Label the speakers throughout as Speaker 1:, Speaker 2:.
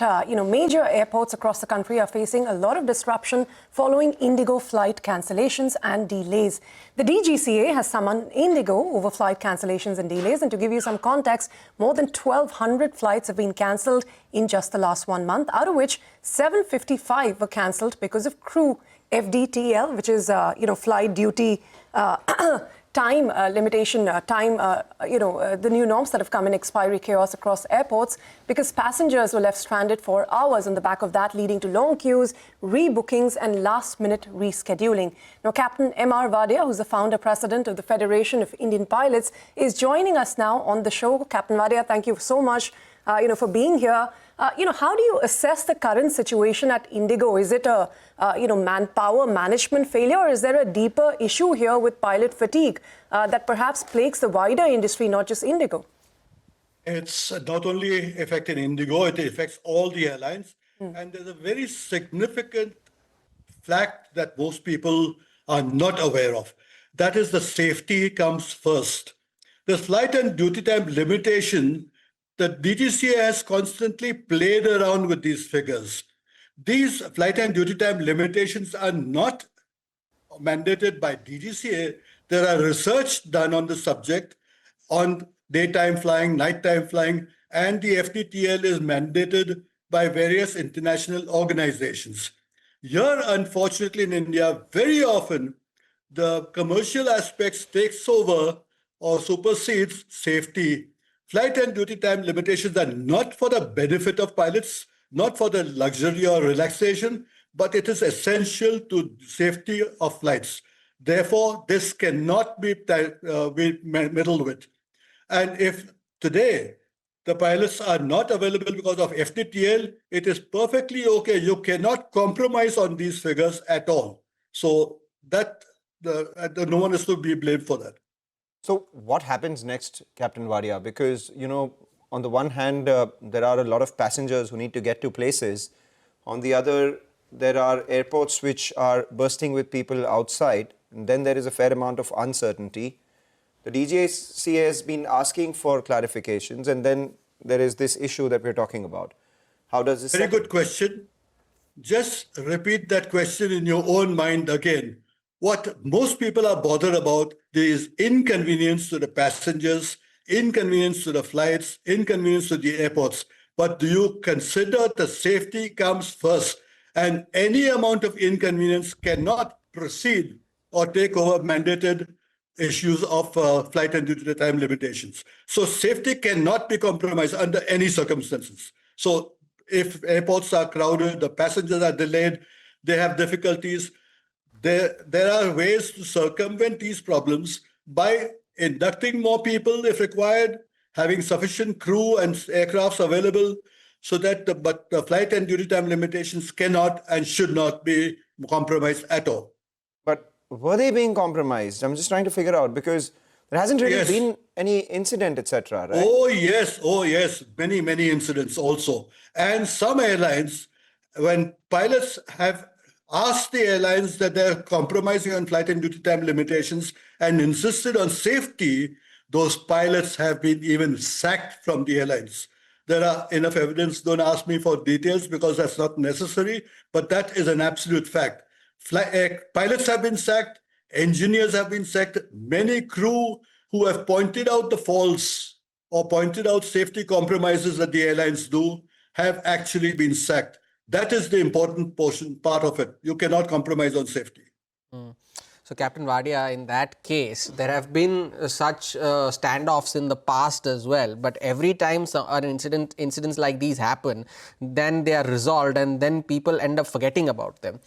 Speaker 1: major airports across the country are facing a lot of disruption following IndiGo flight cancellations and delays. The DGCA has summoned IndiGo over flight cancellations and delays. And to give you some context, more than 1,200 flights have been cancelled in just the last 1 month, out of which 755 were cancelled because of crew FDTL, which is, flight duty time limitation, the new norms that have come in expiry chaos across airports because passengers were left stranded for hours on the back of that, leading to long queues, rebookings and last-minute rescheduling. Now, Captain M.R. Wadia, who's the founder president of the Federation of Indian Pilots, is joining us now on the show. Captain Wadia, thank you so much, for being here. How do you assess the current situation at IndiGo? Is it a, manpower management failure, or is there a deeper issue here with pilot fatigue that perhaps plagues the wider industry, not just IndiGo?
Speaker 2: It's not only affecting IndiGo, it affects all the airlines. And there's a very significant fact that most people are not aware of. That is the safety comes first. The flight and duty time limitation, the DGCA has constantly played around with these figures. These flight and duty time limitations are not mandated by DGCA. There are research done on the subject on daytime flying, nighttime flying, and the FDTL is mandated by various international organizations. Here, unfortunately, in India, very often the commercial aspects takes over or supersedes safety. Flight and duty time limitations are not for the benefit of pilots, not for the luxury or relaxation, but it is essential to safety of flights. Therefore, this cannot be meddled with. And if today the pilots are not available because of FDTL, it is perfectly okay. You cannot compromise on these figures at all. So that no one is to be blamed for that.
Speaker 3: So what happens next, Captain Wadia? Because, on the one hand, there are a lot of passengers who need to get to places. On the other, there are airports which are bursting with people outside. And then there is a fair amount of uncertainty. The DGCA has been asking for clarifications. And then there is this issue that we're talking about. How does this...
Speaker 2: Very good question. Just repeat that question in your own mind again. What most people are bothered about is inconvenience to the passengers, inconvenience to the flights, inconvenience to the airports. But do you consider the safety comes first? And any amount of inconvenience cannot proceed or take over mandated issues of flight and duty time limitations. So safety cannot be compromised under any circumstances. So if airports are crowded, the passengers are delayed, they have difficulties, there are ways to circumvent these problems by inducting more people if required, having sufficient crew and aircrafts available so that the flight and duty time limitations cannot and should not be compromised at all.
Speaker 3: But were they being compromised? I'm just trying to figure out because there hasn't really been any incident, etc., right?
Speaker 2: Oh, yes. Many incidents also. And some airlines, when pilots have asked the airlines that they're compromising on flight and duty time limitations and insisted on safety, those pilots have been even sacked from the airlines. There are enough evidence. Don't ask me for details because that's not necessary, but that is an absolute fact. Pilots have been sacked, engineers have been sacked, many crew who have pointed out the faults or pointed out safety compromises that the airlines do have actually been sacked. That is the important part of it. You cannot compromise on safety.
Speaker 4: So, Captain Wadia, in that case, there have been such standoffs in the past as well. But every time incidents like these happen, then they are resolved and then people end up forgetting about them.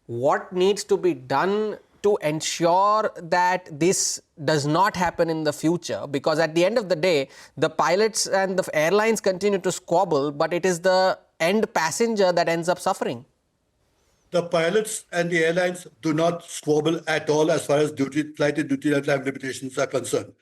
Speaker 4: What needs to be done to ensure that this does not happen in the future? Because at the end of the day, the pilots and the airlines continue to squabble, but it is the end passenger that ends up suffering.
Speaker 2: The pilots and the airlines do not squabble at all as far as flight and duty time limitations are concerned.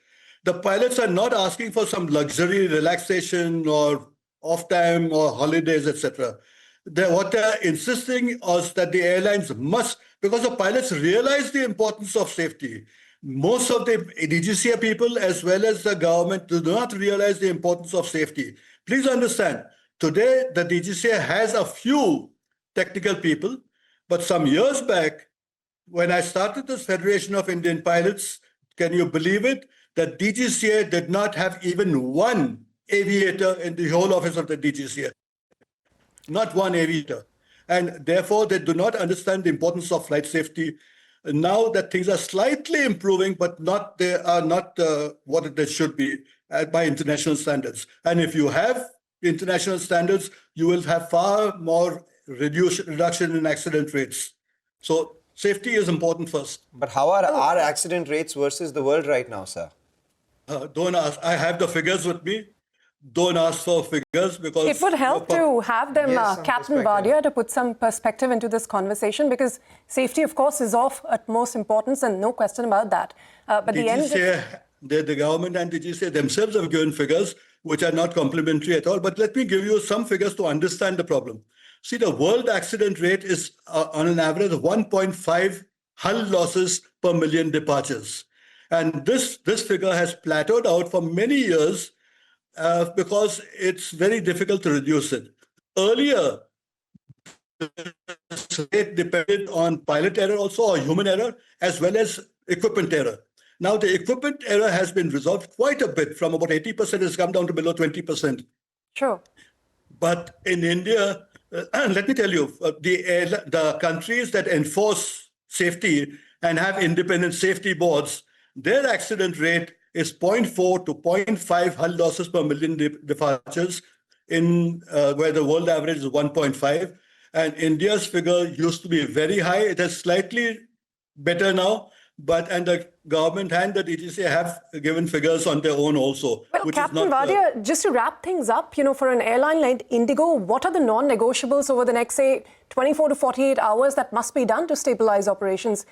Speaker 2: The pilots are not asking for some luxury relaxation or off time or holidays, etc. What they're insisting is that the airlines must, because the pilots realize the importance of safety. Most of the DGCA people as well as the government do not realize the importance of safety. Please understand, Today, the DGCA has a few technical people, but some years back, when I started this Federation of Indian Pilots, can you believe it? The DGCA did not have even one aviator in the whole office of the DGCA. Not one aviator. And therefore, they do not understand the importance of flight safety. Now that things are slightly improving, but they are not what they should be by international standards. And if you have international standards, you will have far more reduction in accident rates. So safety is important first.
Speaker 3: But how are our accident rates versus the world right now, sir?
Speaker 2: Don't ask. I have the figures with me. Don't ask for figures because...
Speaker 1: It would help to have them,
Speaker 3: Yes, some
Speaker 1: Captain
Speaker 3: perspective.
Speaker 1: Wadia, to put some perspective into this conversation, because safety, of course, is of utmost importance and no question about that. But the end...
Speaker 2: The government and the DGCA themselves have given figures which are not complimentary at all. But let me give you some figures to understand the problem. See, the world accident rate is on an average of 1.5 hull losses per million departures. And this figure has plateaued out for many years because it's very difficult to reduce it. Earlier, it depended on pilot error also, or human error, as well as equipment error. Now, the equipment error has been resolved quite a bit. From about 80%, it's come down to below 20%.
Speaker 1: Sure.
Speaker 2: But in India, let me tell you, the countries that enforce safety and have independent safety boards, their accident rate is 0.4 to 0.5 hull losses per million departures, where the world average is 1.5. And India's figure used to be very high. It is slightly better now, and the government and the DGCA have given figures on their own also.
Speaker 1: Well, Captain Wadia, just to wrap things up, for an airline like IndiGo, what are the non-negotiables over the next, say, 24 to 48 hours that must be done to stabilize operations,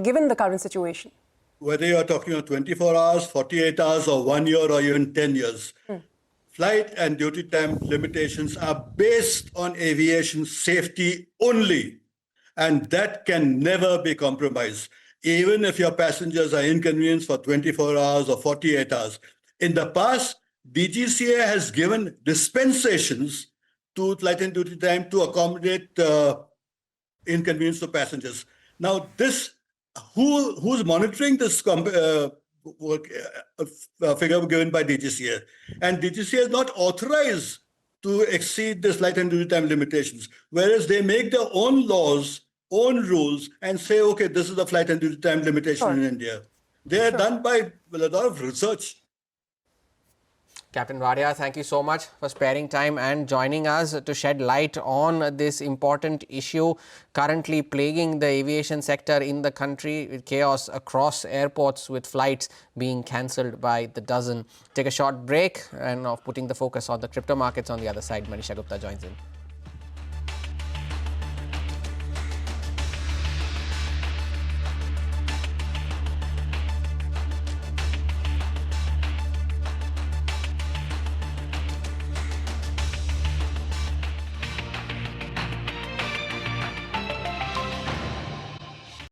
Speaker 1: given the current situation?
Speaker 2: Whether you're talking about 24 hours, 48 hours, or 1 year, or even 10 years, flight and duty time limitations are based on aviation safety only, and that can never be compromised, even if your passengers are inconvenienced for 24 hours or 48 hours. In the past, DGCA has given dispensations to flight and duty time to accommodate inconvenience to passengers. Now, who's monitoring this figure given by DGCA? And DGCA is not authorized to exceed this flight and duty time limitations, whereas they make their own laws, own rules, and say, okay, this is the flight and duty time limitation in India. They are done by a lot of research.
Speaker 4: Captain Wadia, thank you so much for sparing time and joining us to shed light on this important issue currently plaguing the aviation sector in the country, with chaos across airports, with flights being cancelled by the dozen. Take a short break and of putting the focus on the crypto markets on the other side. Manisha Gupta joins in.